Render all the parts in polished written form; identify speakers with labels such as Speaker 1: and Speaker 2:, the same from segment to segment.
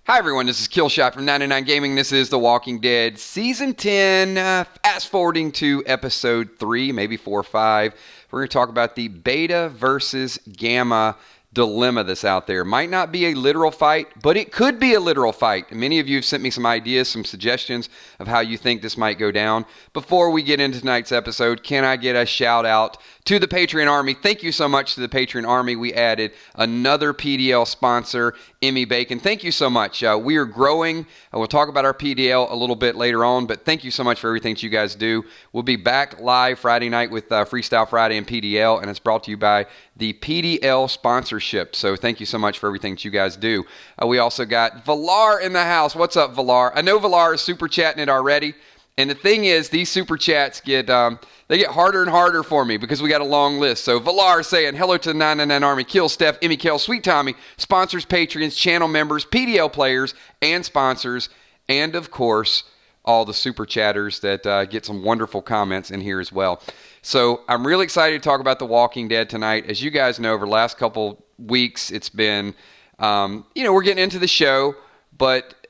Speaker 1: Hi everyone, this is Killshot from 99 Gaming. This is The Walking Dead Season 10, fast forwarding to Episode 3, maybe 4 or 5. We're going to talk about the beta versus gamma dilemma that's out there. Might not be a literal fight, but it could be a literal fight. And many of you have sent me some ideas, some suggestions of how you think this might go down. Before we get into tonight's episode, can I get a shout out to the Patreon Army? Thank you so much to the Patreon Army. We added another PDL sponsor, Emmy Bacon. Thank you so much. We are growing. We'll talk about our PDL a little bit later on, but thank you so much for everything that you guys do. We'll be back live Friday night with Freestyle Friday and PDL, and it's brought to you by the PDL sponsorship. So thank you so much for everything that you guys do. We also got Valar in the house. What's up, Valar? I know Valar is super chatting it already. And the thing is, these super chats get harder and harder for me because we got a long list. So Valar saying hello to the 999 Army, Kill, Steph, Emmy, Kel, Sweet Tommy, sponsors, Patreons, channel members, PDL players, and sponsors, and of course, all the super chatters that get some wonderful comments in here as well. So I'm really excited to talk about The Walking Dead tonight. As you guys know, over the last couple weeks, it's been, we're getting into the show, but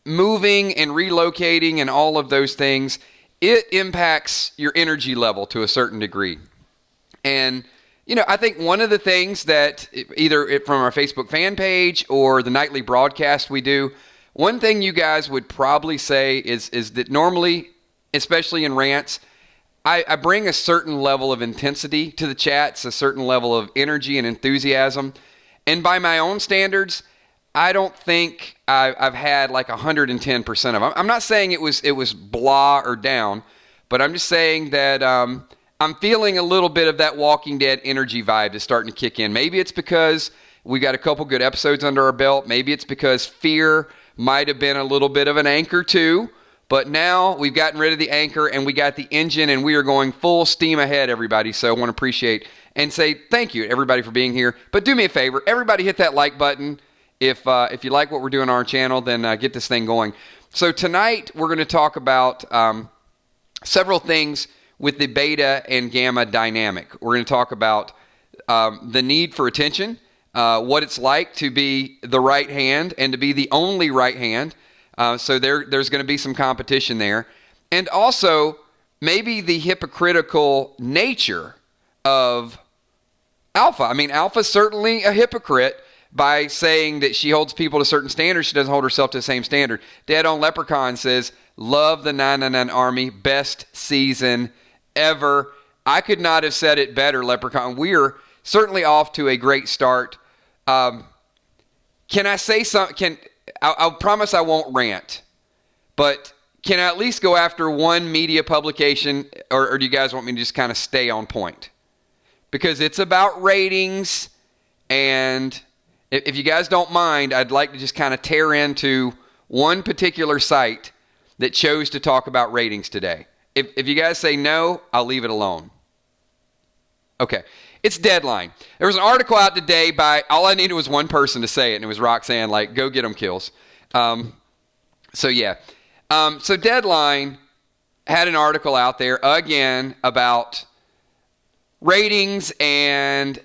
Speaker 1: moving and relocating and all of those things, it impacts your energy level to a certain degree. And, I think one of the things that either from our Facebook fan page or the nightly broadcast we do, one thing you guys would probably say is that normally, especially in rants, I bring a certain level of intensity to the chats, a certain level of energy and enthusiasm. And by my own standards, I don't think I've had like 110% of them. I'm not saying it was blah or down, but I'm just saying that I'm feeling a little bit of that Walking Dead energy vibe that's starting to kick in. Maybe it's because we got a couple good episodes under our belt. Maybe it's because fear might have been a little bit of an anchor too. But now we've gotten rid of the anchor and we got the engine and we are going full steam ahead, everybody. So I want to appreciate and say thank you, everybody, for being here. But do me a favor, everybody hit that like button. If you like what we're doing on our channel, then get this thing going. So tonight we're going to talk about several things with the beta and gamma dynamic. We're going to talk about the need for attention, what it's like to be the right hand and to be the only right hand. So there's going to be some competition there. And also maybe the hypocritical nature of Alpha. I mean, Alpha's certainly a hypocrite by saying that she holds people to certain standards. She doesn't hold herself to the same standard. Dead on Leprechaun says, love the 999 Army, best season ever. I could not have said it better, Leprechaun. We're certainly off to a great start. Can I say something? I'll promise I won't rant, but can I at least go after one media publication, or do you guys want me to just kind of stay on point? Because it's about ratings, and if you guys don't mind, I'd like to just kind of tear into one particular site that chose to talk about ratings today. If you guys say no, I'll leave it alone. Okay. It's Deadline. There was an article out today by, all I needed was one person to say it, and it was Roxanne, like, go get them, Kills. So Deadline had an article out there, again, about ratings, and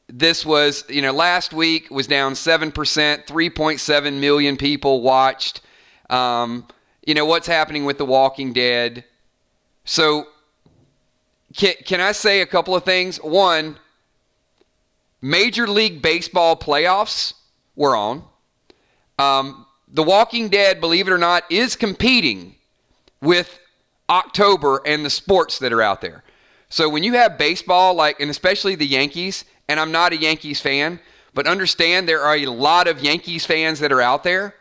Speaker 1: this was, last week was down 7%, 3.7 million people watched. What's happening with The Walking Dead. So, can I say a couple of things? One, Major League Baseball playoffs were on. The Walking Dead, believe it or not, is competing with October and the sports that are out there. So when you have baseball, and especially the Yankees, and I'm not a Yankees fan, but understand there are a lot of Yankees fans that are out there.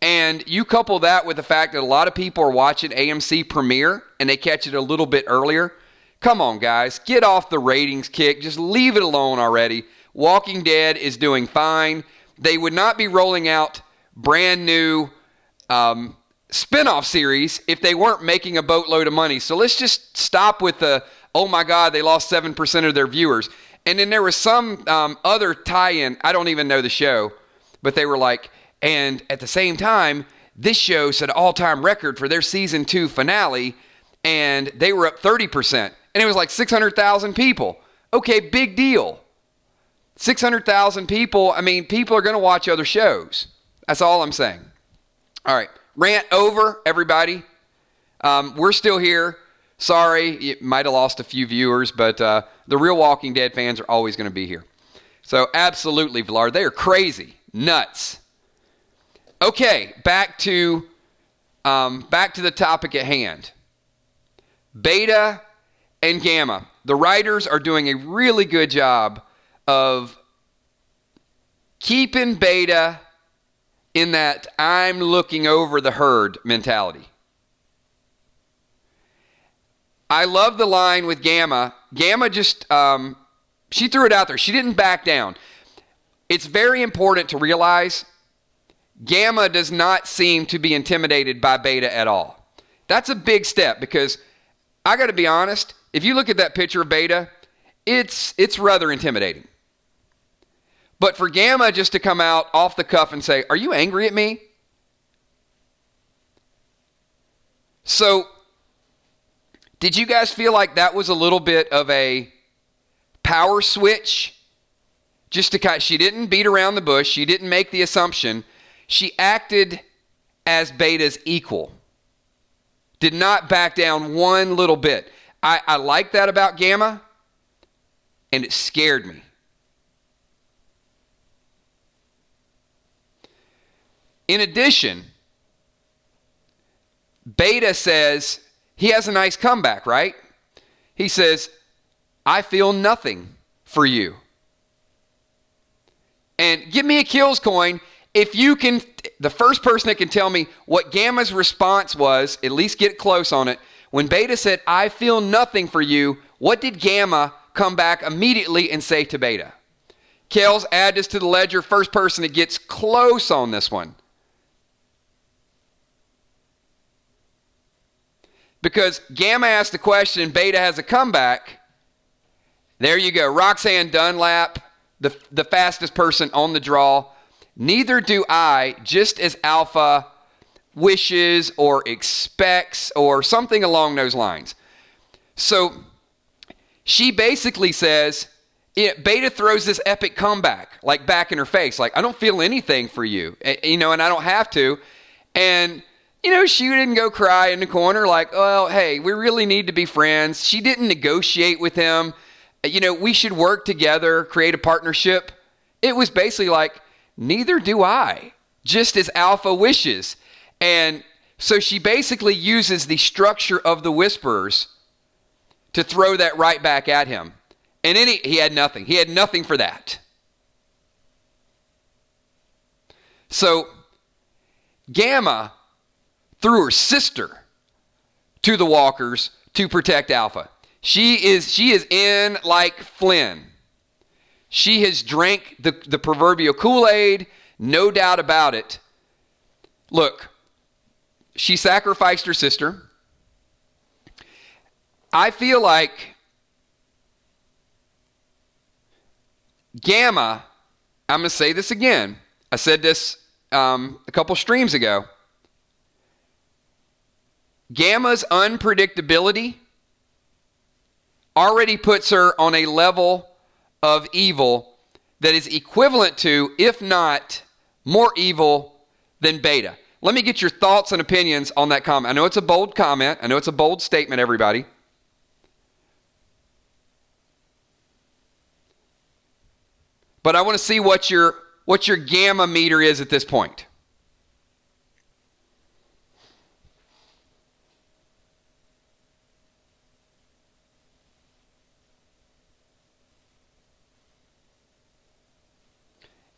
Speaker 1: And you couple that with the fact that a lot of people are watching AMC Premiere and they catch it a little bit earlier. Come on, guys. Get off the ratings kick. Just leave it alone already. Walking Dead is doing fine. They would not be rolling out brand new spinoff series if they weren't making a boatload of money. So let's just stop with the, oh my God, they lost 7% of their viewers. And then there was some other tie-in. I don't even know the show, but they were like, and at the same time, this show set an all-time record for their season 2 finale, and they were up 30%. And it was like 600,000 people. Okay, big deal. 600,000 people, I mean, people are going to watch other shows. That's all I'm saying. All right. Rant over, everybody. We're still here. Sorry, you might have lost a few viewers, but the real Walking Dead fans are always going to be here. So absolutely, Vlar, they are crazy, nuts. Okay, back to the topic at hand. Beta and Gamma. The writers are doing a really good job of keeping Beta in that I'm looking over the herd mentality. I love the line with Gamma. Gamma just, she threw it out there. She didn't back down. It's very important to realize Gamma does not seem to be intimidated by Beta at all. That's a big step because I got to be honest, if you look at that picture of Beta, it's rather intimidating. But for Gamma just to come out off the cuff and say, "Are you angry at me?" So, did you guys feel like that was a little bit of a power switch? Just to she didn't beat around the bush. She didn't make the assumption. She acted as Beta's equal. Did not back down one little bit. I like that about Gamma, and it scared me. In addition, Beta says, he has a nice comeback, right? He says, "I feel nothing for you." And give me a kills coin if you can, the first person that can tell me what Gamma's response was, at least get close on it. When Beta said, "I feel nothing for you," what did Gamma come back immediately and say to Beta? Kels, add this to the ledger. First person that gets close on this one. Because Gamma asked the question, Beta has a comeback. There you go. Roxanne Dunlap, the fastest person on the draw. Neither do I, just as Alpha wishes or expects or something along those lines. So she basically says, Beta throws this epic comeback, like back in her face, like, "I don't feel anything for you, and I don't have to." And she didn't go cry in the corner like, "Well, hey, we really need to be friends." She didn't negotiate with him. We should work together, create a partnership. It was basically like, "Neither do I, just as Alpha wishes." And so she basically uses the structure of the Whisperers to throw that right back at him. And then he had nothing. He had nothing for that. So Gamma threw her sister to the walkers to protect Alpha. She is in like Flynn. She has drank the proverbial Kool-Aid, no doubt about it. Look, she sacrificed her sister. I feel like Gamma, I'm going to say this again. I said this a couple streams ago. Gamma's unpredictability already puts her on a level of evil that is equivalent to, if not more evil than Beta. Let me get your thoughts and opinions on that comment. I know it's a bold comment. I know it's a bold statement, everybody. But I want to see what your Gamma meter is at this point.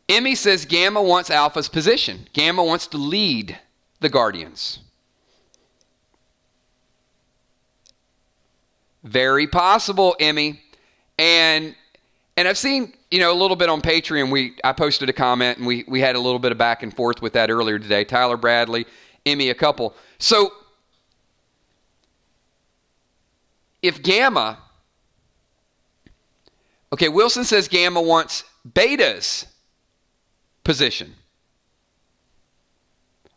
Speaker 1: Emmy says Gamma wants Alpha's position. Gamma wants to lead the Guardians. Very possible, Emmy. And I've seen, a little bit on Patreon. I posted a comment and we had a little bit of back and forth with that earlier today. Tyler Bradley, Emmy, a couple. So if Gamma, Wilson says Gamma wants Beta's position.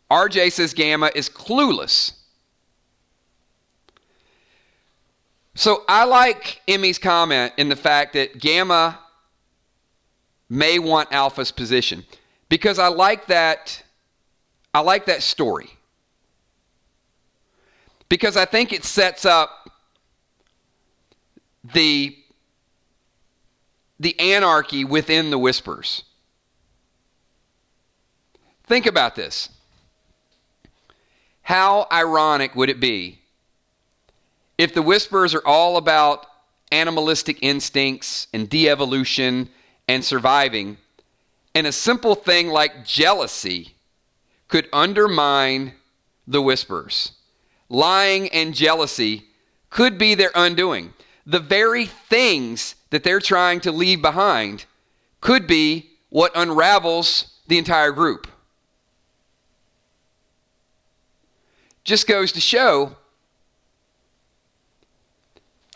Speaker 1: RJ says Gamma is clueless. So I like Emmy's comment in the fact that Gamma may want Alpha's position, because I like that I like that story because I think it sets up the anarchy within the whispers. Think about this. How ironic would it be if the whispers are all about animalistic instincts and de-evolution and surviving, and a simple thing like jealousy could undermine the whispers? Lying and jealousy could be their undoing. The very things that they're trying to leave behind could be what unravels the entire group. Just goes to show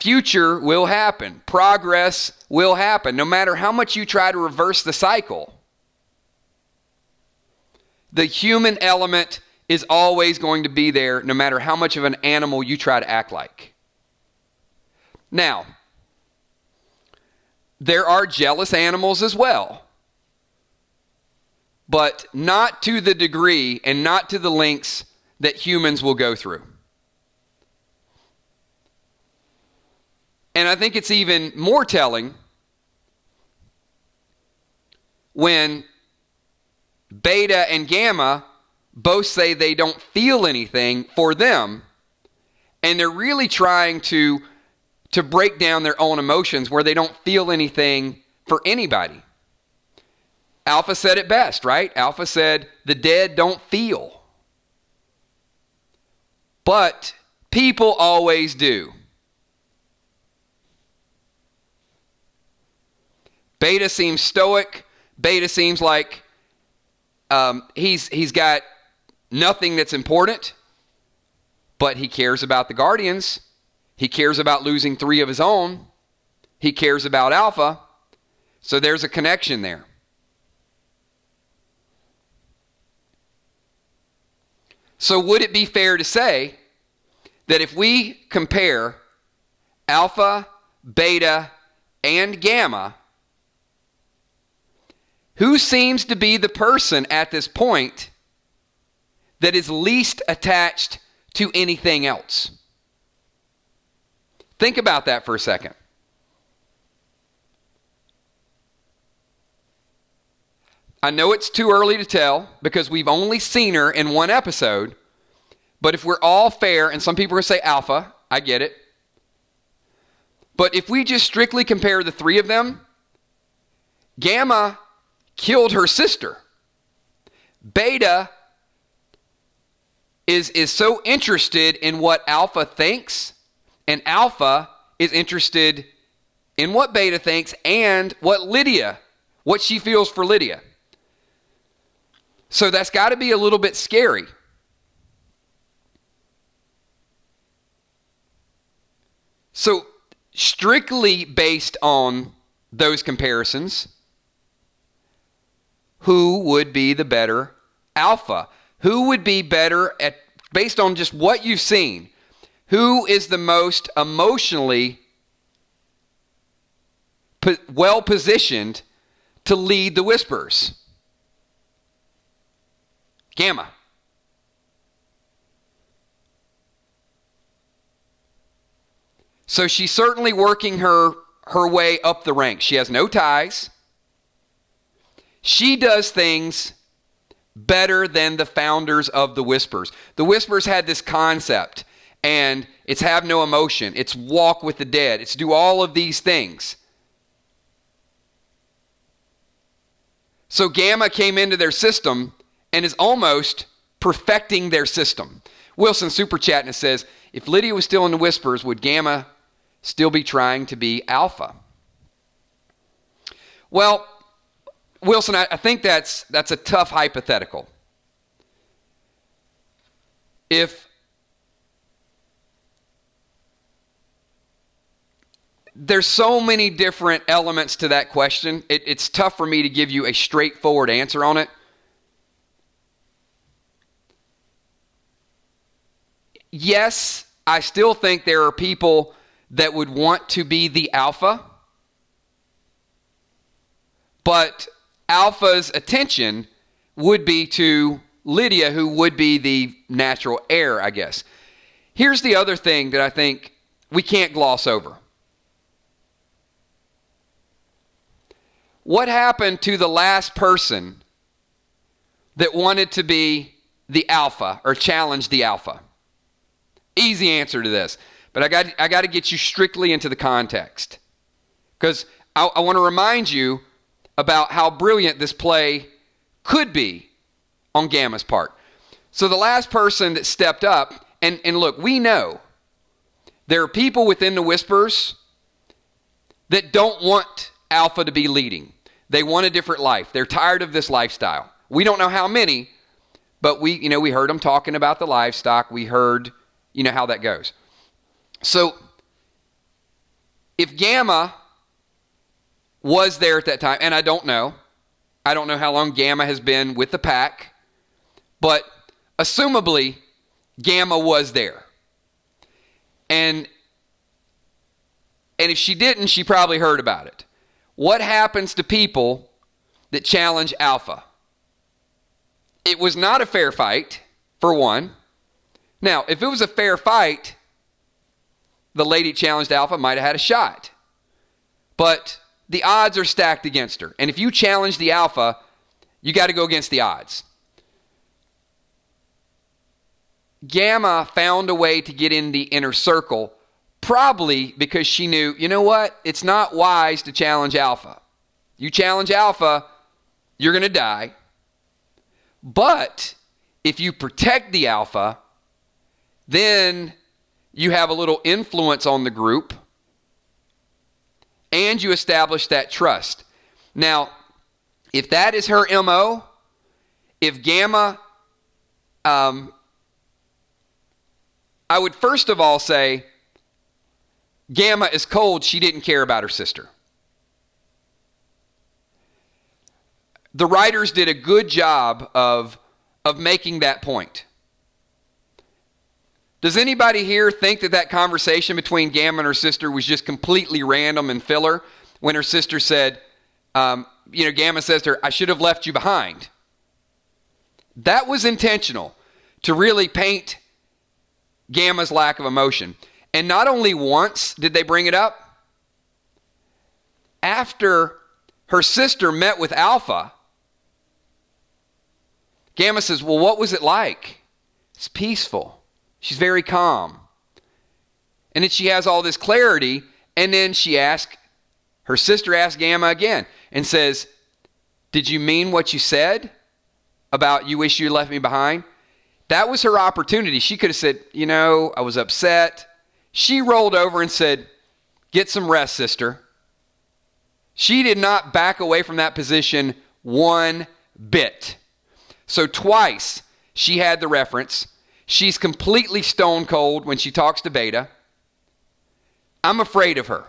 Speaker 1: future will happen. Progress will happen. No matter how much you try to reverse the cycle, the human element is always going to be there no matter how much of an animal you try to act like. Now, there are jealous animals as well, but not to the degree and not to the lengths that humans will go through. And I think it's even more telling when beta and gamma both say they don't feel anything for them, and they're really trying to break down their own emotions where they don't feel anything for anybody. Alpha said it best, right? Alpha said, the dead don't feel. But people always do. Beta seems stoic. Beta seems like he's got nothing that's important, but he cares about the Guardians. He cares about losing 3 of his own. He cares about Alpha. So there's a connection there. So would it be fair to say that if we compare Alpha, Beta, and Gamma, who seems to be the person at this point that is least attached to anything else? Think about that for a second. I know it's too early to tell because we've only seen her in one episode, but if we're all fair, and some people are going to say Alpha, I get it. But if we just strictly compare the 3 of them, Gamma killed her sister. Beta is so interested in what Alpha thinks, and Alpha is interested in what Beta thinks and what she feels for Lydia. So that's got to be a little bit scary. So strictly based on those comparisons, who would be the better Alpha? Who would be better at, based on just what you've seen, who is the most emotionally well positioned to lead the whispers? Gamma. So she's certainly working her way up the ranks. She has no ties. She does things better than the founders of the Whispers. The Whispers had this concept, and it's have no emotion. It's walk with the dead. It's do all of these things. So Gamma came into their system and is almost perfecting their system. Wilson super chatting and says, if Lydia was still in the Whispers, would Gamma still be trying to be Alpha? Well, Wilson, I think that's a tough hypothetical. If there's so many different elements to that question, it's tough for me to give you a straightforward answer on it. Yes, I still think there are people that would want to be the Alpha, but Alpha's attention would be to Lydia, who would be the natural heir, I guess. Here's the other thing that I think we can't gloss over. What happened to the last person that wanted to be the alpha or challenge the alpha? Easy answer to this, but I got to get you strictly into the context, because I want to remind you about how brilliant this play could be on Gamma's part. So the last person that stepped up, and look, we know there are people within the Whispers that don't want Alpha to be leading. They want a different life. They're tired of this lifestyle. We don't know how many, but we heard them talking about the livestock. We heard, how that goes. So if Gamma was there at that time, and I don't know how long Gamma has been with the pack, but assumably Gamma was there. And if she didn't, she probably heard about it. What happens to people that challenge Alpha? It was not a fair fight, for one. Now, if it was a fair fight, the lady challenged Alpha might have had a shot. But the odds are stacked against her. And if you challenge the Alpha, you got to go against the odds. Gamma found a way to get in the inner circle, probably because she knew, you know what? It's not wise to challenge Alpha. You challenge Alpha, you're going to die. But if you protect the Alpha, then you have a little influence on the group, and you establish that trust. Now, if that is her MO, if Gamma, I would first of all say, Gamma is cold. She didn't care about her sister. The writers did a good job of making that point. Does anybody here think that conversation between Gamma and her sister was just completely random and filler when her sister said, Gamma says to her, I should have left you behind? That was intentional to really paint Gamma's lack of emotion. And not only once did they bring it up, after her sister met with Alpha, Gamma says, well, what was it like? It's peaceful. She's very calm. And then she has all this clarity, and then her sister asks Gamma again and says, did you mean what you said about you wish you left me behind? That was her opportunity. She could have said, I was upset. She rolled over and said, get some rest, sister. She did not back away from that position one bit. So twice she had the reference. She's completely stone cold when she talks to Beta. I'm afraid of her.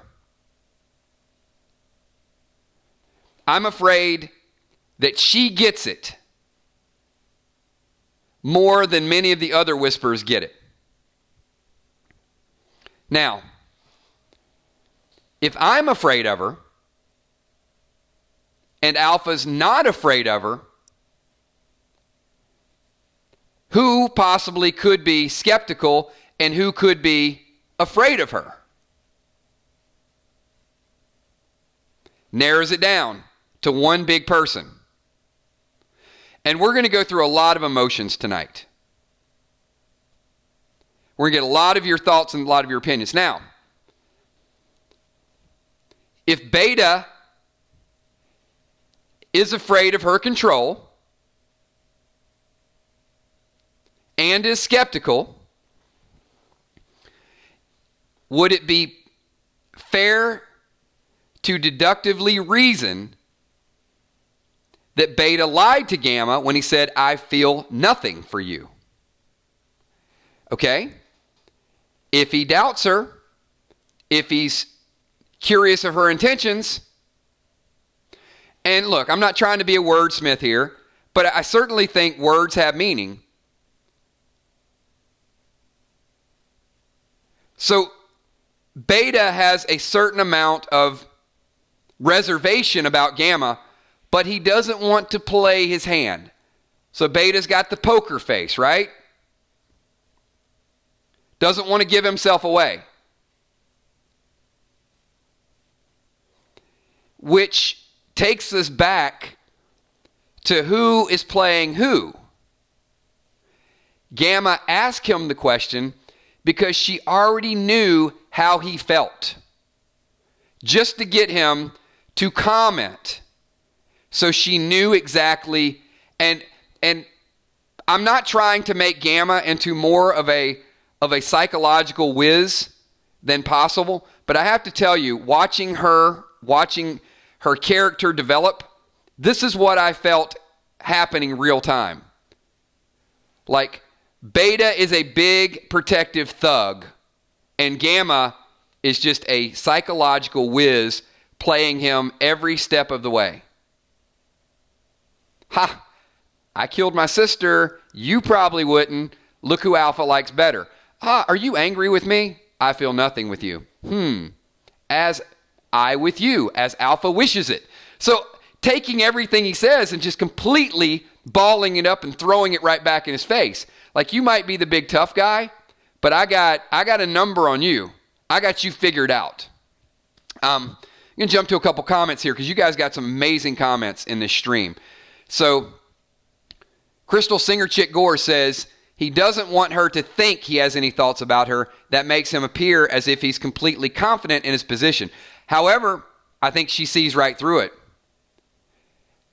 Speaker 1: I'm afraid that she gets it more than many of the other Whisperers get it. Now, if I'm afraid of her, and Alpha's not afraid of her, who possibly could be skeptical and who could be afraid of her? Narrows it down to one big person. And we're going to go through a lot of emotions tonight. We're going to get a lot of your thoughts and a lot of your opinions. Now, if Beta is afraid of her control and is skeptical, would it be fair to deductively reason that Beta lied to Gamma when he said, I feel nothing for you? Okay? If he doubts her, if he's curious of her intentions, and look, I'm not trying to be a wordsmith here, but I certainly think words have meaning. So Beta has a certain amount of reservation about Gamma, but he doesn't want to play his hand. So beta's got the poker face, right? Doesn't want to give himself away. Which takes us back to who is playing who. Gamma asked him the question because she already knew how he felt, just to get him to comment. So she knew exactly, and I'm not trying to make Gamma into more of a psychological whiz than possible, but I have to tell you, watching her character develop, this is what I felt happening real time. Like, Beta is a big protective thug, and Gamma is just a psychological whiz playing him every step of the way. Ha! I killed my sister. You probably wouldn't. Look who Alpha likes better. Ah, are you angry with me? I feel nothing with you. As I with you, as Alpha wishes it. So taking everything he says and just completely balling it up and throwing it right back in his face. Like, you might be the big tough guy, but I got a number on you. I got you figured out. I'm going to jump to a couple comments here because you guys got some amazing comments in this stream. So Crystal Singer Chick Gore says he doesn't want her to think he has any thoughts about her. That makes him appear as if he's completely confident in his position. However, I think she sees right through it.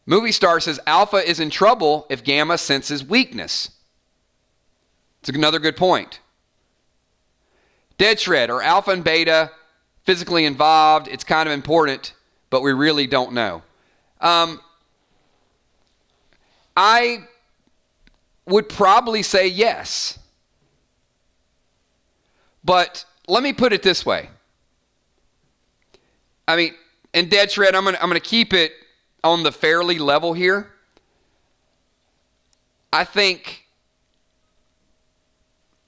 Speaker 1: Movie Star says Alpha is in trouble if Gamma senses weakness. It's another good point. Dead Shred, are Alpha and Beta physically involved? It's kind of important, but we really don't know. I would probably say yes. But let me put it this way. I mean, in Dead Shred, I'm gonna keep it on the fairly level here. I think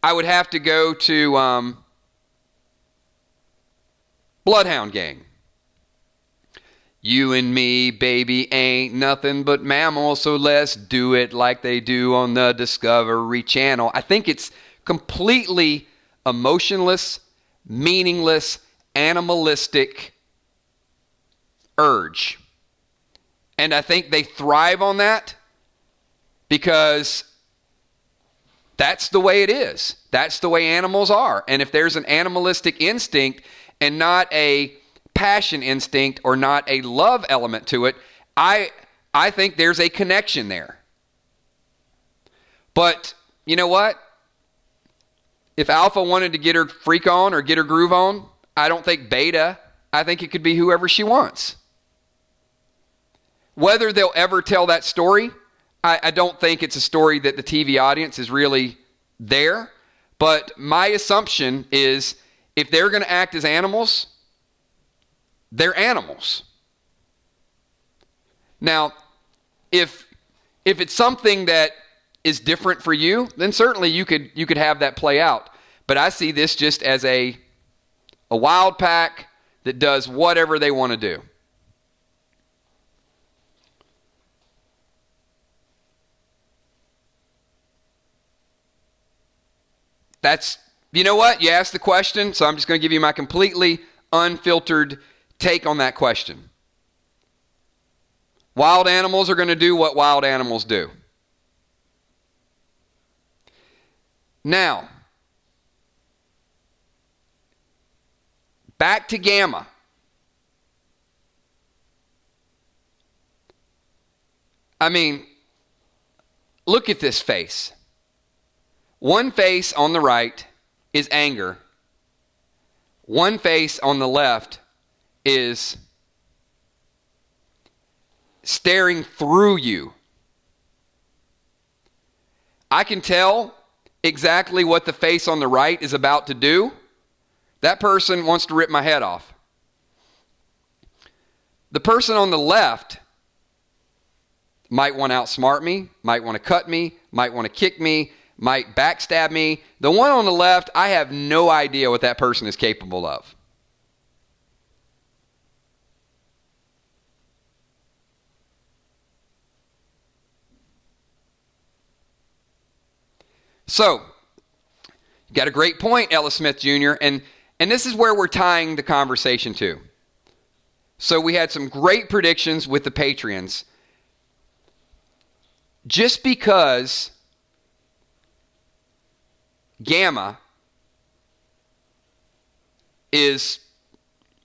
Speaker 1: I would have to go to Bloodhound Gang. You and me, baby, ain't nothing but mammals, so let's do it like they do on the Discovery Channel. I think it's completely emotionless, meaningless, animalistic urge. And I think they thrive on that because that's the way it is. That's the way animals are. And if there's an animalistic instinct and not a passion instinct or not a love element to it, I think there's a connection there. But you know what? If Alpha wanted to get her freak on or get her groove on, I don't think Beta. I think it could be whoever she wants. Whether they'll ever tell that story, I don't think it's a story that the TV audience is really there. But my assumption is if they're going to act as animals, they're animals. Now, if it's something that is different for you, then certainly you could have that play out. But I see this just as a wild pack that does whatever they want to do. That's, you know what? You asked the question, so I'm just going to give you my completely unfiltered take on that question. Wild animals are going to do what wild animals do. Now, back to Gamma. I mean, look at this face. One face on the right is anger. One face on the left is staring through you. I can tell exactly what the face on the right is about to do. That person wants to rip my head off. The person on the left might want to outsmart me, might want to cut me, might want to kick me, might backstab me. The one on the left, I have no idea what that person is capable of. So, you got a great point, Ella Smith Jr., and this is where we're tying the conversation to. So we had some great predictions with the Patreons. Just because Gamma is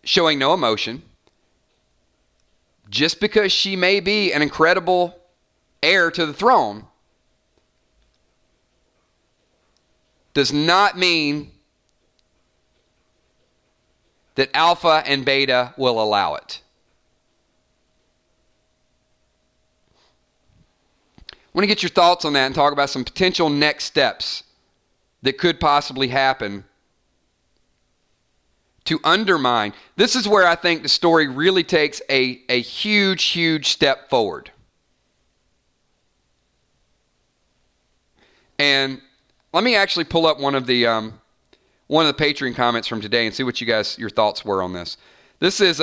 Speaker 1: showing no emotion, just because she may be an incredible heir to the throne, does not mean that Alpha and Beta will allow it. I want to get your thoughts on that and talk about some potential next steps that could possibly happen to undermine. This is where I think the story really takes a huge, huge step forward. And let me actually pull up one of the Patreon comments from today and see what your thoughts were on this. This is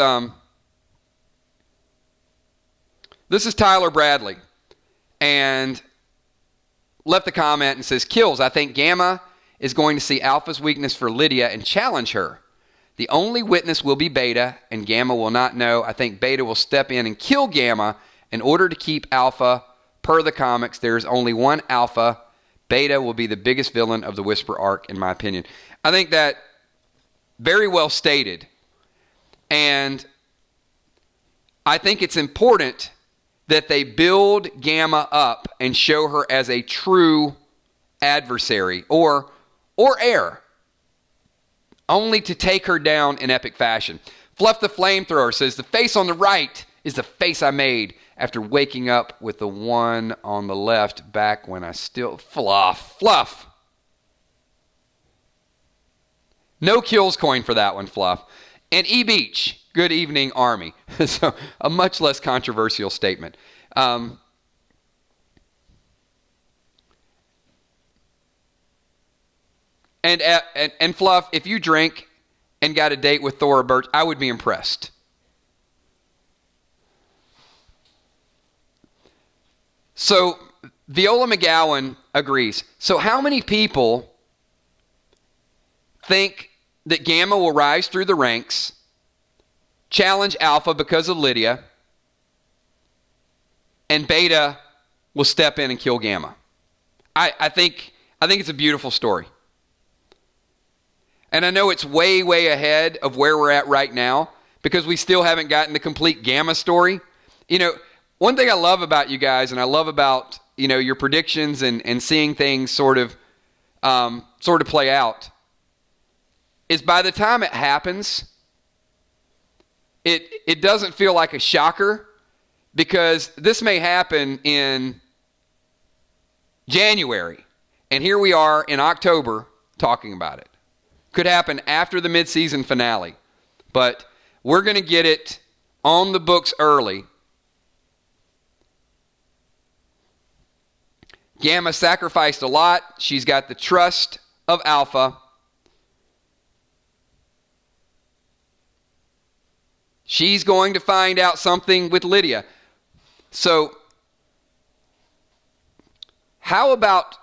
Speaker 1: Tyler Bradley, and left the comment and says, "Kills, I think Gamma is going to see Alpha's weakness for Lydia and challenge her. The only witness will be Beta, and Gamma will not know. I think Beta will step in and kill Gamma in order to keep Alpha. Per the comics, there is only one Alpha. Beta will be the biggest villain of the Whisper arc, in my opinion." I think that very well stated. And I think it's important that they build Gamma up and show her as a true adversary or heir, only to take her down in epic fashion. Fluff the Flamethrower says, "The face on the right is the face I made after waking up with the one on the left back when I still..." Fluff. No kills coin for that one, Fluff. And E. Beach, "Good evening, Army." So a much less controversial statement. And Fluff, if you drink and got a date with Thora Birch, I would be impressed. So Viola McGowan agrees. So how many people think that Gamma will rise through the ranks, challenge Alpha because of Lydia, and Beta will step in and kill Gamma? I think it's a beautiful story. And I know it's way, way ahead of where we're at right now because we still haven't gotten the complete Gamma story. You know, one thing I love about you guys, and I love about, your predictions and seeing things sort of play out, is by the time it happens, it doesn't feel like a shocker, because this may happen in January, and here we are in October talking about it. Could happen after the mid-season finale, but we're going to get it on the books early. Gamma sacrificed a lot. She's got the trust of Alpha. She's going to find out something with Lydia. So, how about,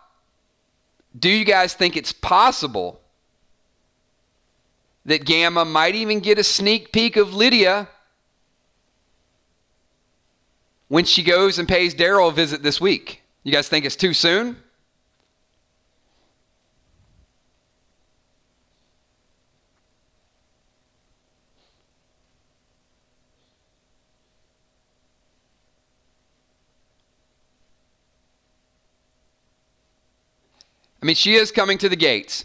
Speaker 1: do you guys think it's possible that Gamma might even get a sneak peek of Lydia when she goes and pays Daryl a visit this week? You guys think it's too soon? I mean, she is coming to the gates.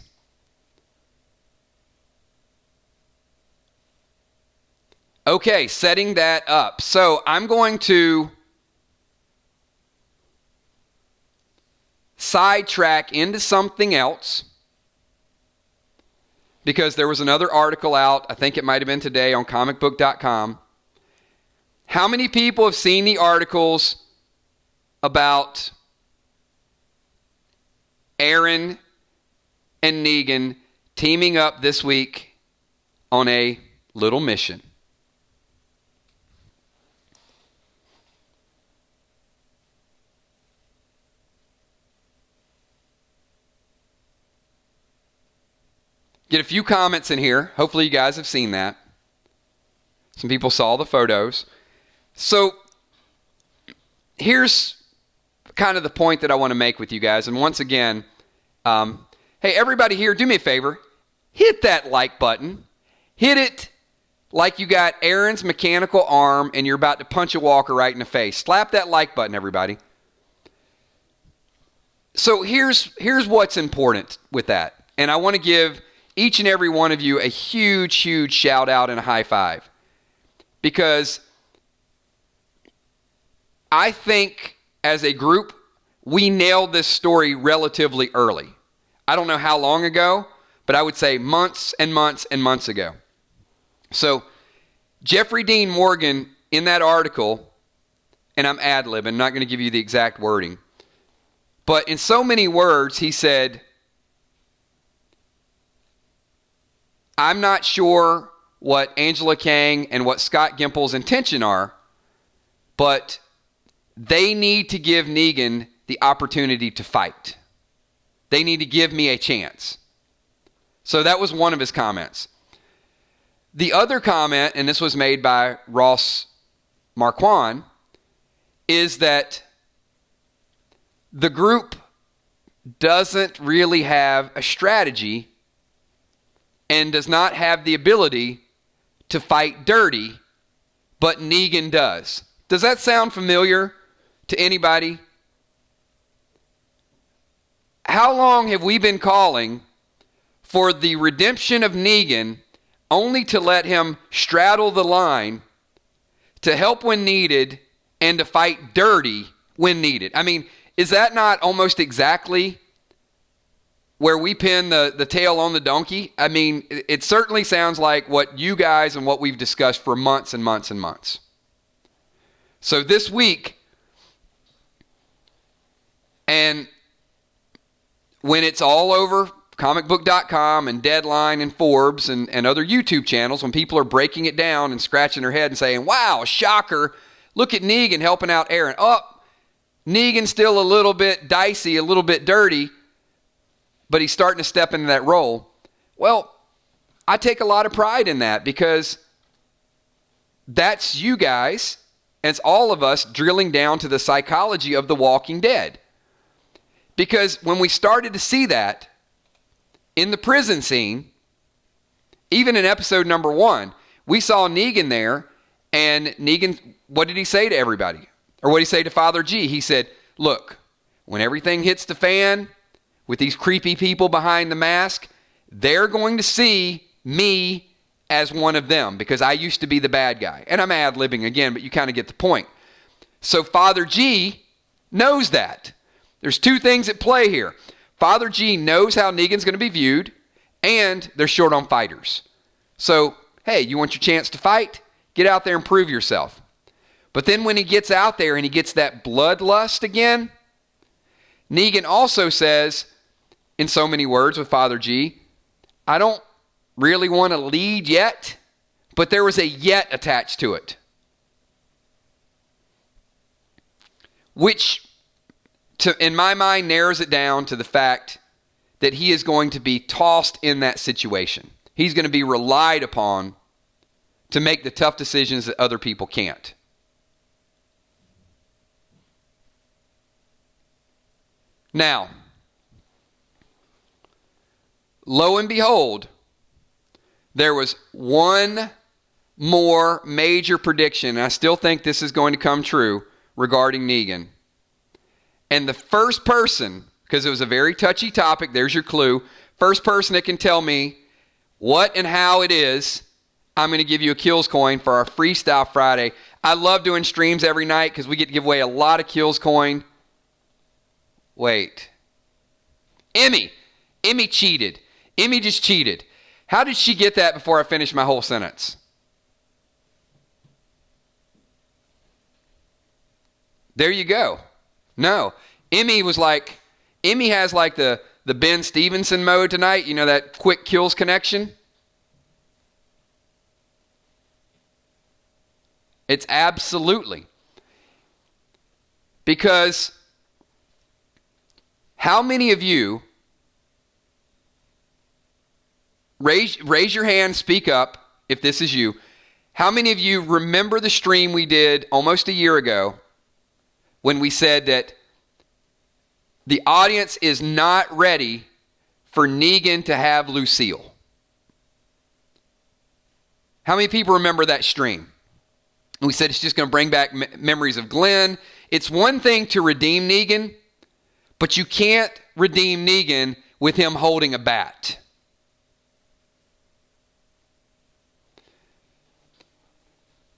Speaker 1: Okay, setting that up. So I'm going to sidetrack into something else, because there was another article out, I think it might have been today, on comicbook.com. How many people have seen the articles about Aaron and Negan teaming up this week on a little mission? Get a few comments in here. Hopefully you guys have seen that. Some people saw the photos. So here's kind of the point that I want to make with you guys. And once again, hey, everybody here, do me a favor. Hit that like button. Hit it like you got Aaron's mechanical arm and you're about to punch a walker right in the face. Slap that like button, everybody. So here's what's important with that. And I want to give each and every one of you a huge, huge shout out and a high five. Because I think as a group, we nailed this story relatively early. I don't know how long ago, but I would say months and months and months ago. So Jeffrey Dean Morgan, in that article, and I'm ad-libbing, I'm not going to give you the exact wording, but in so many words, he said, I'm not sure what Angela Kang and what Scott Gimple's intention are, but they need to give Negan the opportunity to fight. They need to give me a chance. So that was one of his comments. The other comment, and this was made by Ross Marquand, is that the group doesn't really have a strategy and does not have the ability to fight dirty, but Negan does. Does that sound familiar to anybody? How long have we been calling for the redemption of Negan only to let him straddle the line to help when needed and to fight dirty when needed? I mean, is that not almost exactly where we pin the tail on the donkey? I mean, it certainly sounds like what you guys and what we've discussed for months and months and months. So this week, and when it's all over, comicbook.com and Deadline and Forbes and other YouTube channels, when people are breaking it down and scratching their head and saying, wow, shocker, look at Negan helping out Aaron. Oh, Negan's still a little bit dicey, a little bit dirty, but he's starting to step into that role. Well, I take a lot of pride in that because that's you guys, and it's all of us drilling down to the psychology of The Walking Dead. Because when we started to see that in the prison scene, even in episode number 1, we saw Negan there, and Negan, what did he say to everybody? Or what did he say to Father G? He said, look, when everything hits the fan with these creepy people behind the mask, they're going to see me as one of them because I used to be the bad guy. And I'm ad-libbing again, but you kind of get the point. So Father G knows that. There's two things at play here. Father G knows how Negan's going to be viewed, and they're short on fighters. So, hey, you want your chance to fight? Get out there and prove yourself. But then when he gets out there and he gets that bloodlust again, Negan also says, in so many words with Father G, I don't really want to lead yet, but there was a yet attached to it. Which, in my mind, narrows it down to the fact that he is going to be tossed in that situation. He's going to be relied upon to make the tough decisions that other people can't. Now, lo and behold, there was one more major prediction, and I still think this is going to come true regarding Negan. And the first person, because it was a very touchy topic, there's your clue, first person that can tell me what and how it is, I'm going to give you a Kills coin for our Freestyle Friday. I love doing streams every night because we get to give away a lot of Kills coin. Wait. Emmy cheated. Emmy just cheated. How did she get that before I finished my whole sentence? There you go. No. Emmy has like the Ben Stevenson mode tonight. You know, that quick kills connection? It's absolutely. Because how many of you raise your hand, speak up if this is you. How many of you remember the stream we did almost a year ago when we said that the audience is not ready for Negan to have Lucille? How many people remember that stream? We said it's just going to bring back memories of Glenn. It's one thing to redeem Negan, but you can't redeem Negan with him holding a bat.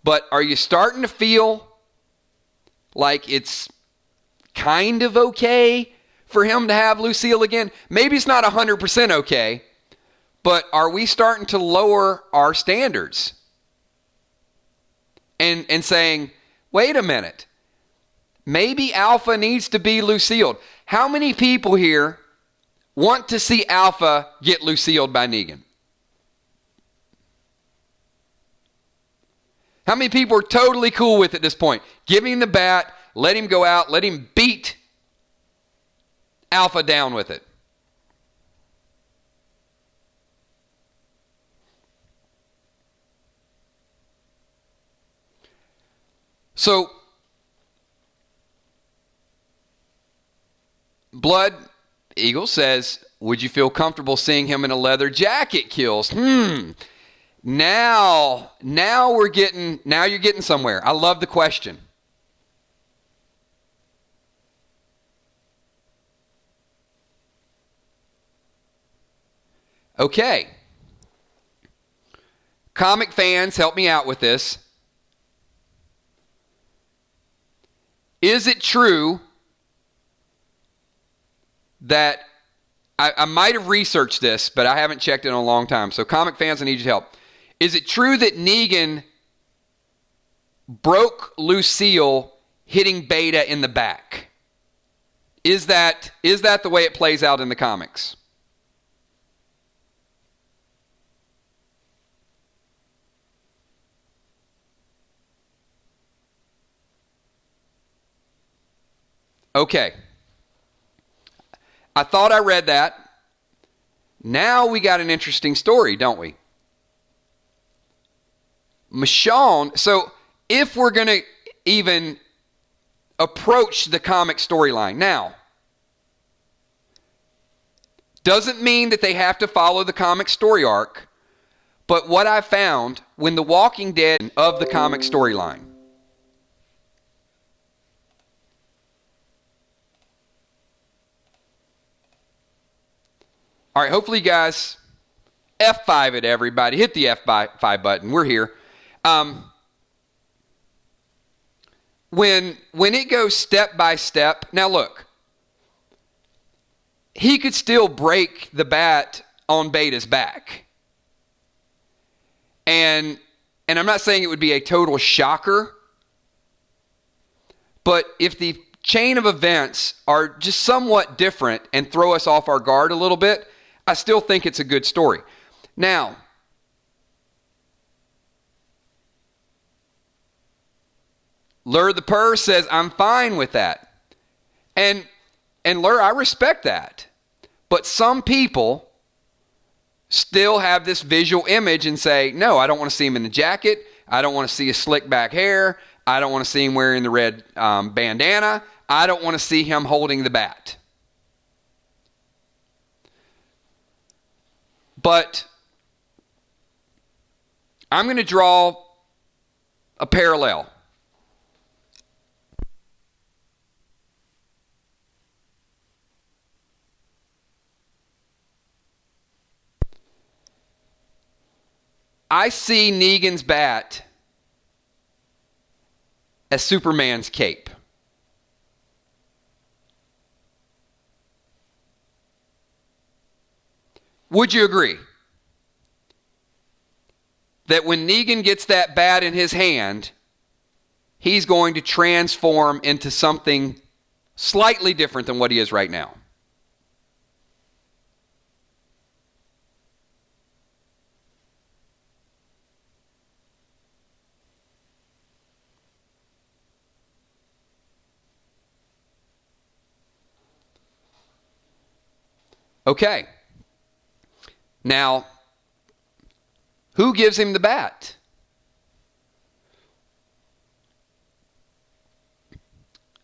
Speaker 1: But are you starting to feel like it's kind of okay for him to have Lucille again? Maybe it's not 100% okay, but are we starting to lower our standards? And saying, wait a minute, maybe Alpha needs to be Lucille'd. How many people here want to see Alpha get Lucille'd by Negan? How many people are totally cool with it at this point? Give him the bat, let him go out, let him beat Alpha down with it. So, Blood Eagle says, would you feel comfortable seeing him in a leather jacket, Kills? Now you're getting somewhere. I love the question. Okay. Comic fans, help me out with this. Is it true that, I might have researched this, but I haven't checked it in a long time. So comic fans, I need your help. Is it true that Negan broke Lucille hitting Beta in the back? Is that the way it plays out in the comics? Okay. I thought I read that. Now we got an interesting story, don't we? Michonne, so if we're going to even approach the comic storyline now, doesn't mean that they have to follow the comic story arc, but what I found when The Walking Dead of the comic storyline. All right, hopefully you guys F5 it, everybody. Hit the F5 button. We're here. When it goes step by step, now look, he could still break the bat on Beta's back. And I'm not saying it would be a total shocker, but if the chain of events are just somewhat different and throw us off our guard a little bit, I still think it's a good story. Now, Lur the Purr says, I'm fine with that. And Lur, I respect that. But some people still have this visual image and say, no, I don't want to see him in the jacket. I don't want to see his slick back hair. I don't want to see him wearing the red bandana. I don't want to see him holding the bat. But I'm going to draw a parallel. I see Negan's bat as Superman's cape. Would you agree that when Negan gets that bat in his hand, he's going to transform into something slightly different than what he is right now? Okay. Now, Who gives him the bat?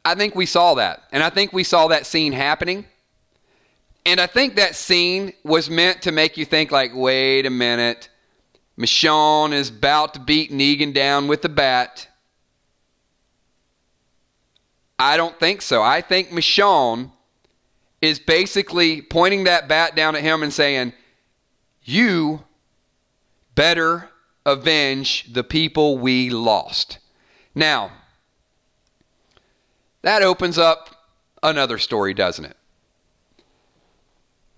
Speaker 1: I think we saw that. And I think we saw that scene happening. And I think that scene was meant to make you think like, wait a minute. Michonne is about to beat Negan down with the bat. I don't think so. I think Michonne is basically pointing that bat down at him and saying, you better avenge the people we lost. Now, that opens up another story, doesn't it?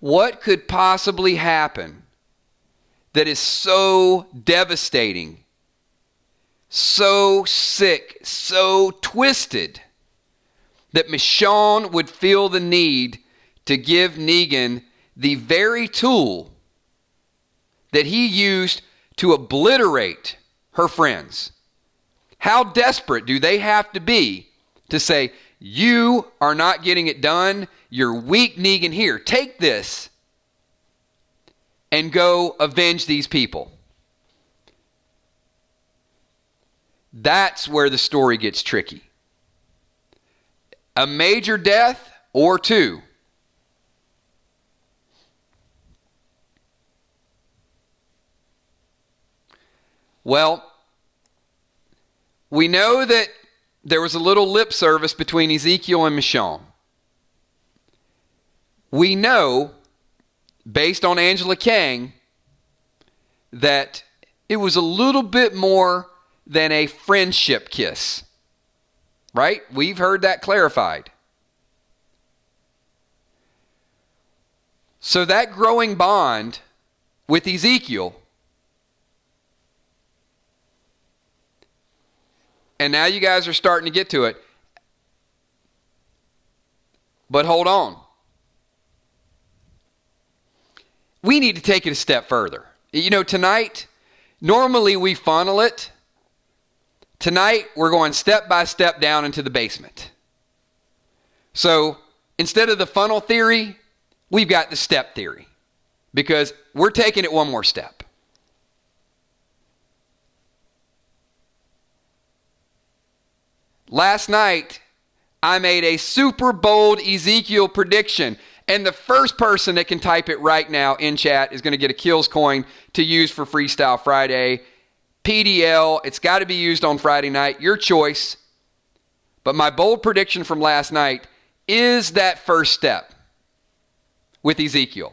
Speaker 1: What could possibly happen that is so devastating, so sick, so twisted, that Michonne would feel the need to give Negan the very tool that he used to obliterate her friends? How desperate do they have to be to say, you are not getting it done, you're weak, Negan, here, take this and go avenge these people? That's where the story gets tricky. A major death or two. Well, we know that there was a little lip service between Ezekiel and Michonne. We know, based on Angela Kang, that it was a little bit more than a friendship kiss. Right? We've heard that clarified. So that growing bond with Ezekiel, and now you guys are starting to get to it. But hold on. We need to take it a step further. You know, tonight, normally we funnel it. Tonight, we're going step by step down into the basement. So instead of the funnel theory, we've got the step theory, because we're taking it one more step. Last night, I made a super bold Ezekiel prediction, and the first person that can type it right now in chat is going to get a Kills coin to use for Freestyle Friday. PDL, it's got to be used on Friday night, your choice. But my bold prediction from last night is that first step with Ezekiel.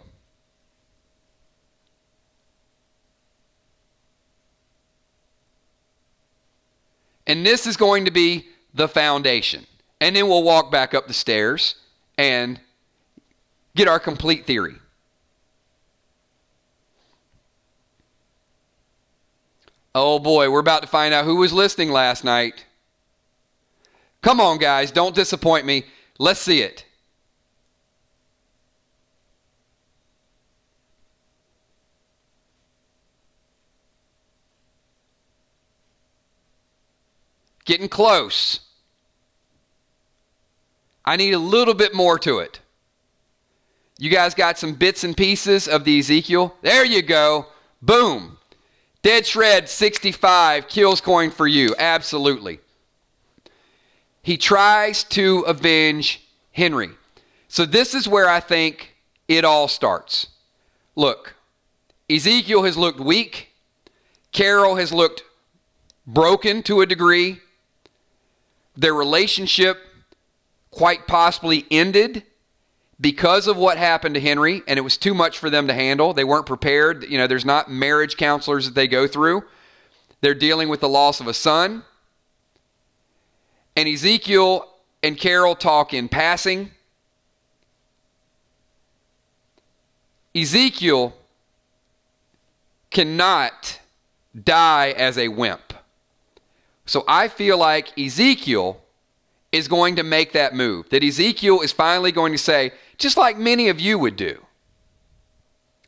Speaker 1: And this is going to be the foundation. And then we'll walk back up the stairs and get our complete theory. Oh boy, we're about to find out who was listening last night. Come on, guys, don't disappoint me. Let's see it. Getting close. I need a little bit more to it. You guys got some bits and pieces of the Ezekiel? There you go. Boom. Dead Shred 65, Kills coin for you. Absolutely. He tries to avenge Henry. So this is where I think it all starts. Look, Ezekiel has looked weak. Carol has looked broken to a degree. Their relationship quite possibly ended because of what happened to Henry, and it was too much for them to handle. They weren't prepared. You know, there's not marriage counselors that they go through. They're dealing with the loss of a son. And Ezekiel and Carol talk in passing. Ezekiel cannot die as a wimp. So I feel like Ezekiel is going to make that move. That Ezekiel is finally going to say, just like many of you would do.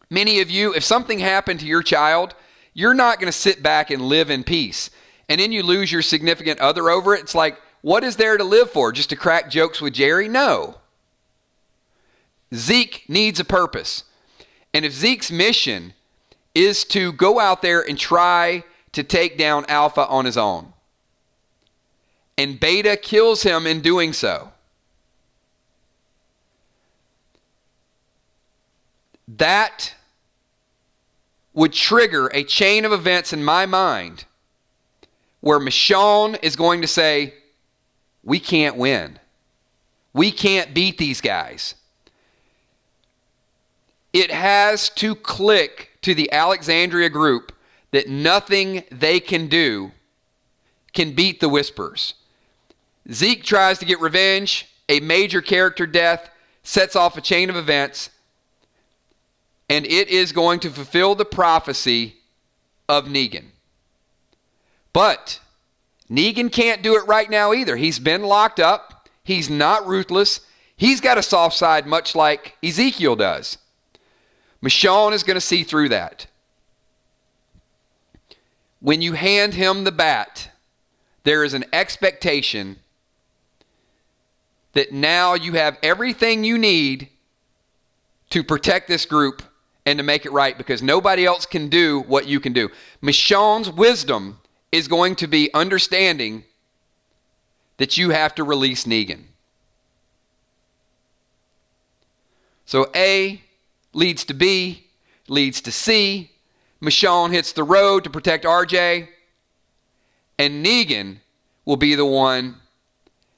Speaker 1: Many of you, if something happened to your child, you're not going to sit back and live in peace. And then you lose your significant other over it. It's like, what is there to live for? Just to crack jokes with Jerry? No. Zeke needs a purpose. And if Zeke's mission is to go out there and try to take down Alpha on his own. And Beta kills him in doing so. That would trigger a chain of events in my mind where Michonne is going to say, we can't win. We can't beat these guys. It has to click to the Alexandria group that nothing they can do can beat the Whispers. Zeke tries to get revenge. A major character death sets off a chain of events, and it is going to fulfill the prophecy of Negan. But Negan can't do it right now either. He's been locked up. He's not ruthless. He's got a soft side much like Ezekiel does. Michonne is going to see through that. When you hand him the bat, there is an expectation that now you have everything you need to protect this group and to make it right, because nobody else can do what you can do. Michonne's wisdom is going to be understanding that you have to release Negan. So A leads to B, leads to C. Michonne hits the road to protect RJ. And Negan will be the one,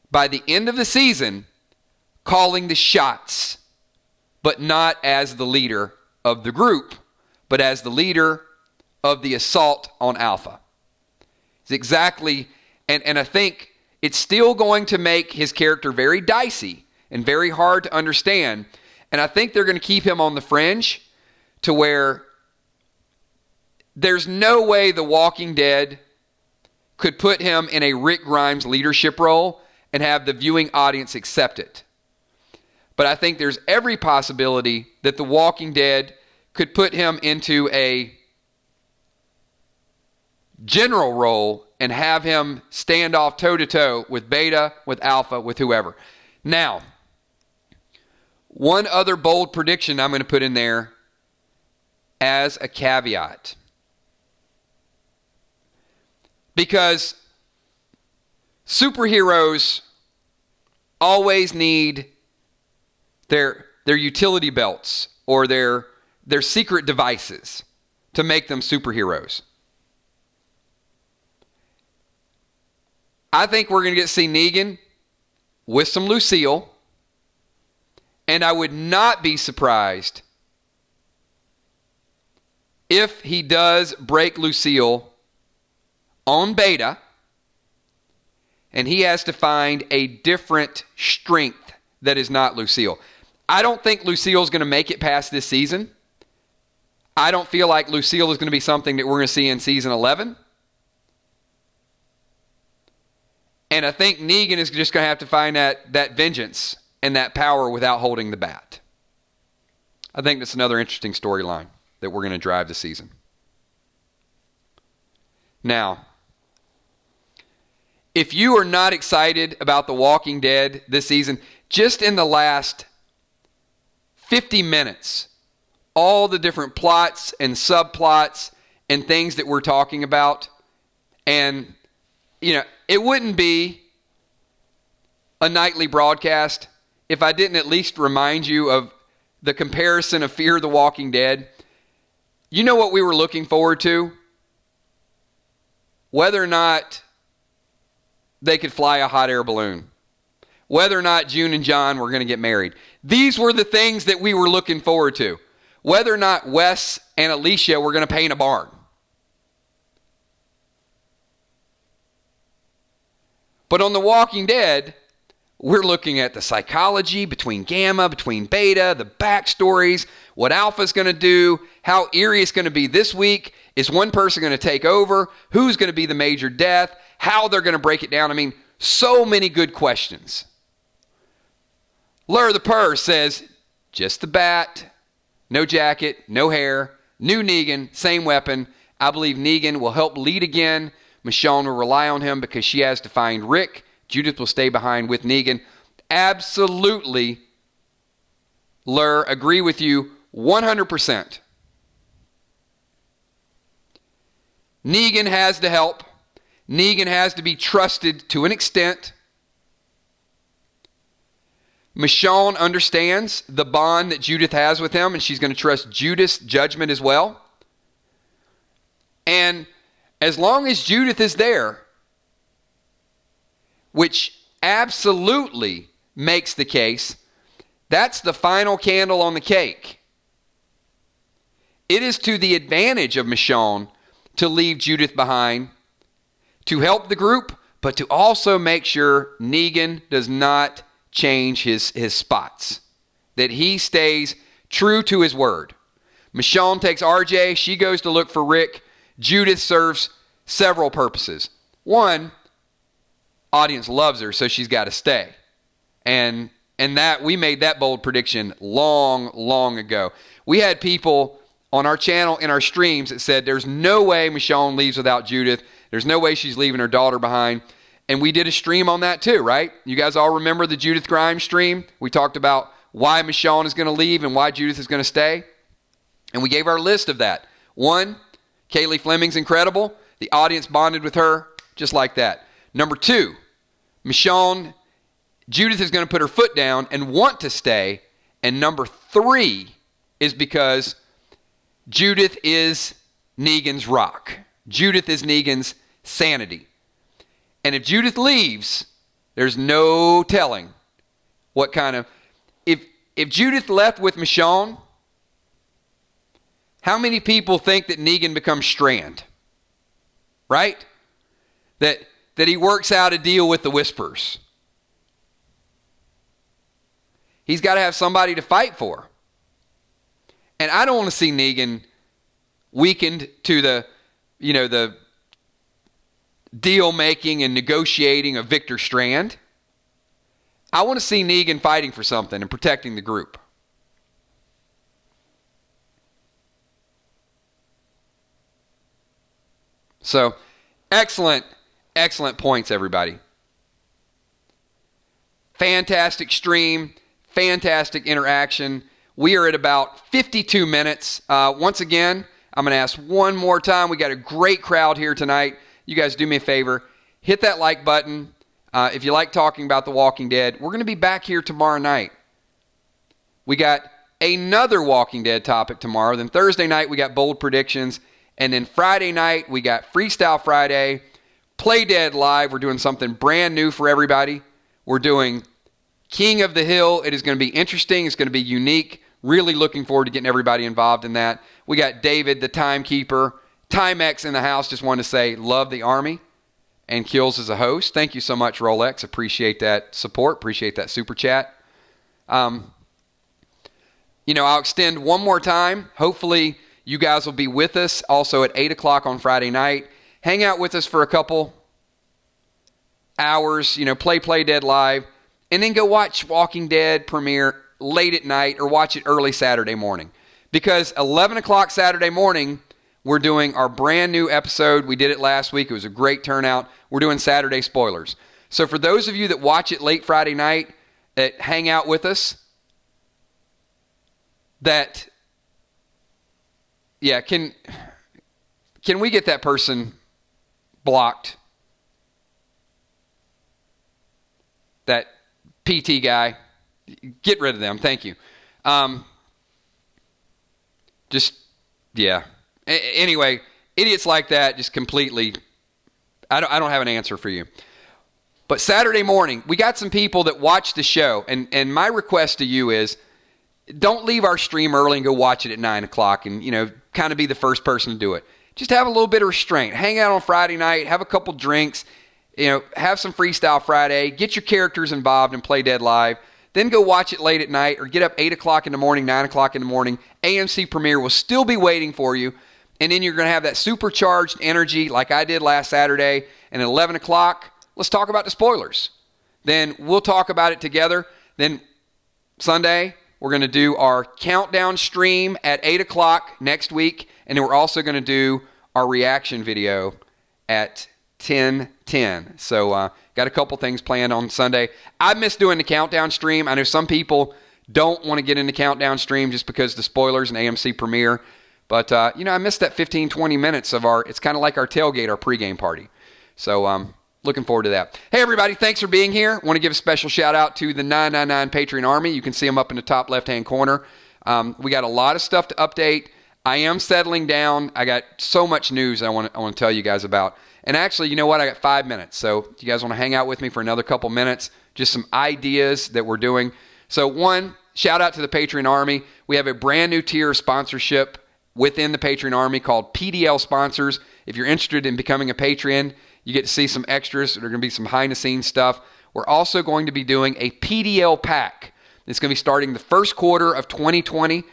Speaker 1: by the end of the season, calling the shots, but not as the leader of the group, but as the leader of the assault on Alpha. It's exactly, and I think it's still going to make his character very dicey and very hard to understand. And I think they're going to keep him on the fringe to where there's no way The Walking Dead could put him in a Rick Grimes leadership role and have the viewing audience accept it. But I think there's every possibility that The Walking Dead could put him into a general role and have him stand off toe-to-toe with Beta, with Alpha, with whoever. Now, one other bold prediction I'm going to put in there as a caveat. Because superheroes always need their utility belts or their secret devices to make them superheroes. I think we're going to get to see Negan with some Lucille, and I would not be surprised if he does break Lucille on Beta, and he has to find a different strength that is not Lucille. I don't think Lucille's going to make it past this season. I don't feel like Lucille is going to be something that we're going to see in season 11. And I think Negan is just going to have to find that vengeance and that power without holding the bat. I think that's another interesting storyline that we're going to drive this season. Now, if you are not excited about The Walking Dead this season, just in the last 50 minutes, all the different plots and subplots and things that we're talking about, and, you know, it wouldn't be a nightly broadcast if I didn't at least remind you of the comparison of Fear the Walking Dead. You know what we were looking forward to? Whether or not they could fly a hot air balloon. Whether or not June and John were going to get married. These were the things that we were looking forward to. Whether or not Wes and Alicia were going to paint a barn. But on The Walking Dead, we're looking at the psychology between Gamma, between Beta, the backstories, what Alpha's going to do, how eerie it's going to be this week. Is one person going to take over? Who's going to be the major death? How they're going to break it down? I mean, so many good questions. Lur the Purr says, just the bat, no jacket, no hair, new Negan, same weapon. I believe Negan will help lead again. Michonne will rely on him because she has to find Rick. Judith will stay behind with Negan. Absolutely, Lur, agree with you 100%. Negan has to help. Negan has to be trusted to an extent. Michonne understands the bond that Judith has with him, and she's going to trust Judith's judgment as well. And as long as Judith is there, which absolutely makes the case, that's the final candle on the cake. It is to the advantage of Michonne to leave Judith behind, to help the group, but to also make sure Negan does not change his spots, that he stays true to his word. Michonne takes RJ. She goes to look for Rick. Judith serves several purposes. One, audience loves her, so she's got to stay. And that we made that bold prediction long ago. We had people on our channel in our streams that said there's no way Michonne leaves without Judith. There's no way she's leaving her daughter behind. And we did a stream on that too, right? You guys all remember the Judith Grimes stream? We talked about why Michonne is going to leave and why Judith is going to stay. And we gave our list of that. One, Kaylee Fleming's incredible. The audience bonded with her just like that. Number two, Michonne, Judith is going to put her foot down and want to stay. And number three is because Judith is Negan's rock. Judith is Negan's sanity. And if Judith leaves, there's no telling what kind of... If Judith left with Michonne, how many people think that Negan becomes Strand? Right? That he works out a deal with the Whispers. He's got to have somebody to fight for. And I don't want to see Negan weakened to the deal making and negotiating of Victor Strand. I want to see Negan fighting for something and protecting the group. So, excellent points, everybody. Fantastic stream, fantastic interaction. We are at about 52 minutes. Once again, I'm going to ask one more time. We got a great crowd here tonight. You guys do me a favor. Hit that like button. If you like talking about The Walking Dead, we're going to be back here tomorrow night. We got another Walking Dead topic tomorrow. Then Thursday night, we got bold predictions. And then Friday night, we got Freestyle Friday, Play Dead Live. We're doing something brand new for everybody. We're doing King of the Hill. It is going to be interesting. It's going to be unique. Really looking forward to getting everybody involved in that. We got David, the timekeeper. Timex in the house. Just wanted to say, love the Army and Kills as a host. Thank you so much, Rolex. Appreciate that support. Appreciate that super chat. I'll extend one more time. Hopefully, you guys will be with us also at 8 o'clock on Friday night. Hang out with us for a couple hours. Play Dead Live. And then go watch Walking Dead premiere late at night or watch it early Saturday morning. Because 11 o'clock Saturday morning, we're doing our brand new episode. We did it last week. It was a great turnout. We're doing Saturday spoilers. So for those of you that watch it late Friday night, that hang out with us, can we get that person blocked? That PT guy. Get rid of them. Thank you. Anyway, idiots like that just completely, I don't have an answer for you. But Saturday morning, we got some people that watch the show, and my request to you is, don't leave our stream early and go watch it at 9 o'clock and, kind of be the first person to do it. Just have a little bit of restraint. Hang out on Friday night, have a couple drinks, have some Freestyle Friday, get your characters involved and Play Dead Live. Then go watch it late at night or get up 8 o'clock in the morning, 9 o'clock in the morning. AMC premiere will still be waiting for you. And then you're going to have that supercharged energy like I did last Saturday. And at 11 o'clock, let's talk about the spoilers. Then we'll talk about it together. Then Sunday, we're going to do our countdown stream at 8 o'clock next week. And then we're also going to do our reaction video at 10:10. So got a couple things planned on Sunday. I miss doing the countdown stream. I know some people don't want to get into countdown stream just because the spoilers and AMC premiere. But, I missed that 15, 20 minutes of it's kind of like our tailgate, our pregame party. So, looking forward to that. Hey, everybody, thanks for being here. Want to give a special shout out to the 999 Patreon Army. You can see them up in the top left-hand corner. We got a lot of stuff to update. I am settling down. I got so much news I want to tell you guys about. And actually, you know what? I got 5 minutes. So if you guys want to hang out with me for another couple minutes, just some ideas that we're doing. So one, shout out to the Patreon Army. We have a brand new tier of sponsorship within the Patreon Army called PDL Sponsors. If you're interested in becoming a Patreon, you get to see some extras. There are going to be some behind-the-scenes stuff. We're also going to be doing a PDL pack. It's going to be starting the first quarter of 2020.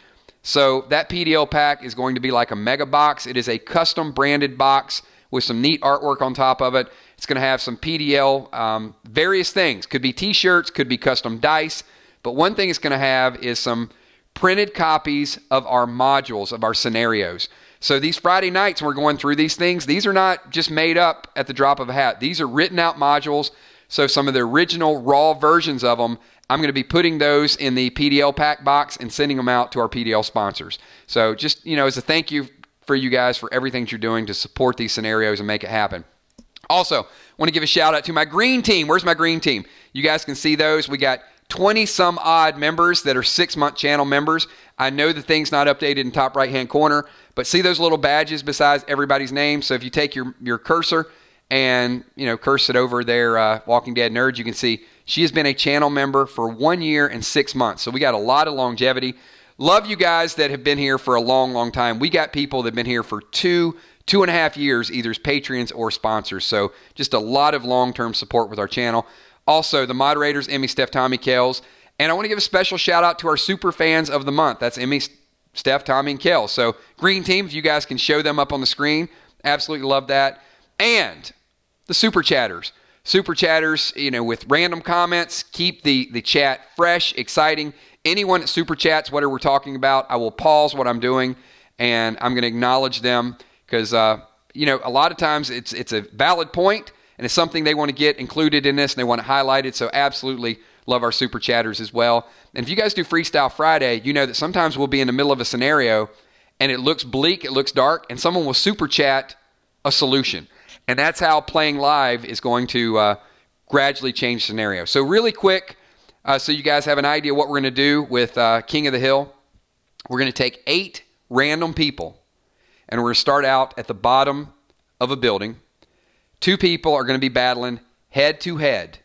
Speaker 1: So that PDL pack is going to be like a mega box. It is a custom branded box with some neat artwork on top of it. It's going to have some PDL, various things. Could be t-shirts, could be custom dice. But one thing it's going to have is some printed copies of our modules, of our scenarios. So these Friday nights when we're going through these things, these are not just made up at the drop of a hat. These are written out modules. So some of the original raw versions of them, I'm going to be putting those in the PDL pack box and sending them out to our PDL sponsors. So just, as a thank you for you guys for everything that you're doing to support these scenarios and make it happen. Also, want to give a shout out to my green team. Where's my green team? You guys can see those. We got 20 some odd members that are 6-month channel members. I know the thing's not updated in top right-hand corner, but see those little badges besides everybody's name? So if you take your cursor and, curse it over there, Walking Dead Nerds, you can see she has been a channel member for 1 year and 6 months. So we got a lot of longevity. Love you guys that have been here for a long, long time. We got people that have been here for 2.5 years, either as patrons or sponsors. So just a lot of long-term support with our channel. Also, the moderators, Emmy, Steph, Tommy, Kels. And I want to give a special shout out to our super fans of the month. That's Emmy, Steph, Tommy, and Kels. So green team, if you guys can show them up on the screen, absolutely love that. And the super chatters. Super chatters, with random comments, keep the chat fresh, exciting. Anyone that super chats whatever we're talking about, I will pause what I'm doing and I'm going to acknowledge them because, a lot of times it's a valid point and it's something they want to get included in this and they want to highlight it. So absolutely love our super chatters as well. And if you guys do Freestyle Friday, you know that sometimes we'll be in the middle of a scenario and it looks bleak, it looks dark, and someone will super chat a solution. And that's how playing live is going to gradually change scenario. So really quick, so you guys have an idea what we're going to do with King of the Hill. We're going to take 8 random people, and we're going to start out at the bottom of a building. 2 people are going to be battling head to head.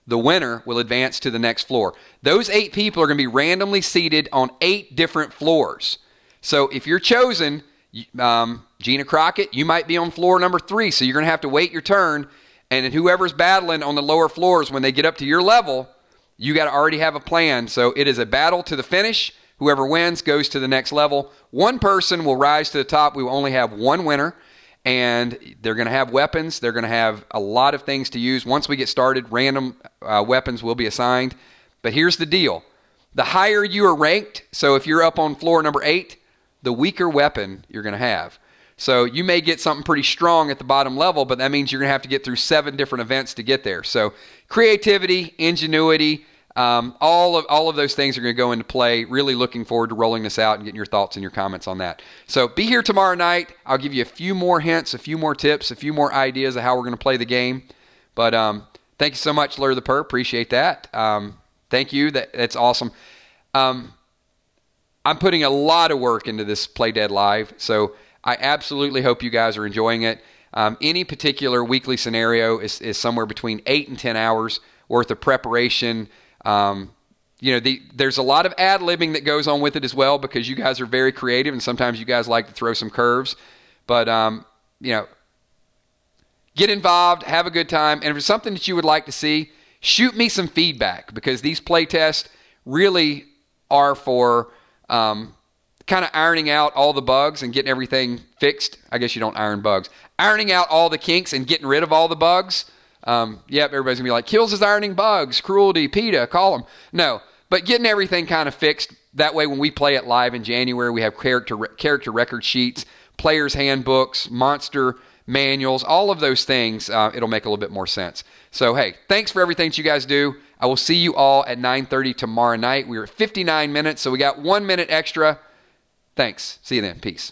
Speaker 1: The winner will advance to the next floor. Those 8 people are going to be randomly seated on 8 different floors. So if you're chosen, Gina Crockett, you might be on floor number 3, so you're going to have to wait your turn. And then whoever's battling on the lower floors, when they get up to your level, you got to already have a plan. So it is a battle to the finish. Whoever wins goes to the next level. One person will rise to the top. We will only have one winner, and they're going to have weapons. They're going to have a lot of things to use. Once we get started, random weapons will be assigned. But here's the deal. The higher you are ranked, so if you're up on floor number 8, the weaker weapon you're going to have. So you may get something pretty strong at the bottom level, but that means you're going to have to get through 7 different events to get there. So creativity, ingenuity, all of those things are going to go into play. Really looking forward to rolling this out and getting your thoughts and your comments on that. So be here tomorrow night. I'll give you a few more hints, a few more tips, a few more ideas of how we're going to play the game. But thank you so much, Lure the Purr. Appreciate that. Thank you. That's awesome. I'm putting a lot of work into this Play Dead Live, so I absolutely hope you guys are enjoying it. Any particular weekly scenario is somewhere between 8 and 10 hours worth of preparation. There's a lot of ad-libbing that goes on with it as well because you guys are very creative and sometimes you guys like to throw some curves. But, get involved, have a good time. And if it's something that you would like to see, shoot me some feedback because these play tests really are for kind of ironing out all the bugs and getting everything fixed. I guess you don't iron bugs. Ironing out all the kinks and getting rid of all the bugs. Everybody's going to be like, Kills is ironing bugs, cruelty, PETA, call them. No, but getting everything kind of fixed. That way when we play it live in January, we have character record sheets, players' handbooks, monster manuals, all of those things. It'll make a little bit more sense. So, hey, thanks for everything that you guys do. I will see you all at 9:30 tomorrow night. We're at 59 minutes, so we got 1 minute extra. Thanks. See you then. Peace.